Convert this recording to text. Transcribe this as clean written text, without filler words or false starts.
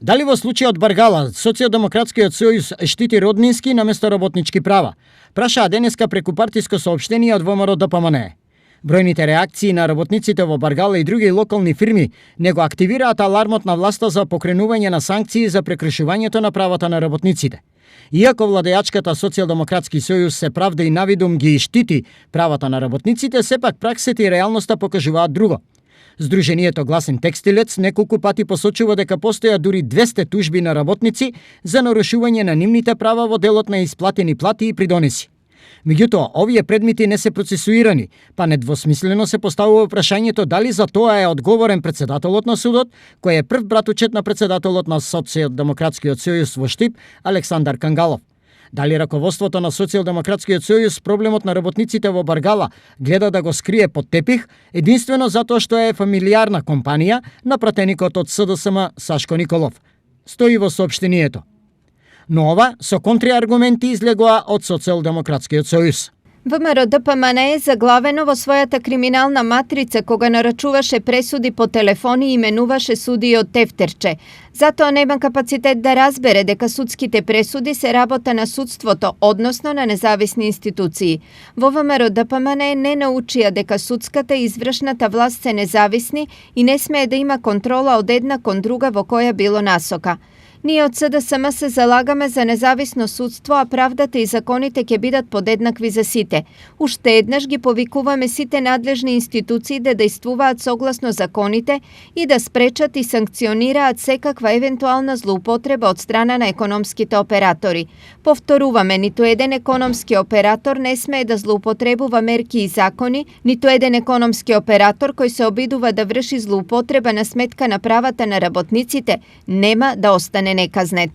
Дали во случајот Баргала, Социјалдемократскиот сојуз штити роднински наместо работнички права? Прашаа денеска преку партиско соопштение од ВМРО ДПМНЕ. Бројните реакции на работниците во Баргала и други локални фирми не го активираат алармот на власта за покренување на санкции за прекршувањето на правата на работниците. Иако владеачката Социјалдемократски сојуз се правда и навидум ги штити правата на работниците, сепак праксите и реалноста покажуваат друго. Сдруженијето Гласен текстилец неколку пати посочува дека постојат дури 200 тужби на работници за нарушување на нивните права во делот на исплатени плати и придонеси. Меѓутоа, овие предмети не се процесуирани, па недвосмислено се поставува прашањето дали за тоа е одговорен председателот на судот, кој е прв братучет на председателот на Социјалдемократскиот сојуз во Штип, Александар Кангалов. Дали раководството на Социјалдемократскиот сојуз проблемот на работниците во Баргала гледа да го скрие под тепих, единствено затоа што е фамилиарна компанија на пратеникот од СДСМ Сашко Николов. Стои во соопштението. Но ова со контриаргументи излегоа од Социјалдемократскиот сојуз. ВМРО ДПМНЕ е заглавено во својата криминална матрица кога нарачуваше пресуди по телефон и именуваше суди од тефтерче. Затоа нема капацитет да разбере дека судските пресуди се работа на судството, односно на независни институции. Во ВМРО ДПМНЕ не научија дека судската и извршната власт се независни и не смее да има контрола од една кон друга во која било насока. Ние од СДСМ се залагаме за независно судство, а правдата и законите ќе бидат подеднакви за сите. Уште еднаш ги повикуваме сите надлежни институции да действуваат согласно законите и да спречат и санкционираат секаква евентуална злоупотреба од страна на економските оператори. Повторуваме, ниту еден економски оператор не смее да злоупотребува мерки и закони, ниту еден економски оператор кој се обидува да врши злоупотреба на сметка на правата на работниците, нема да остане неказнет.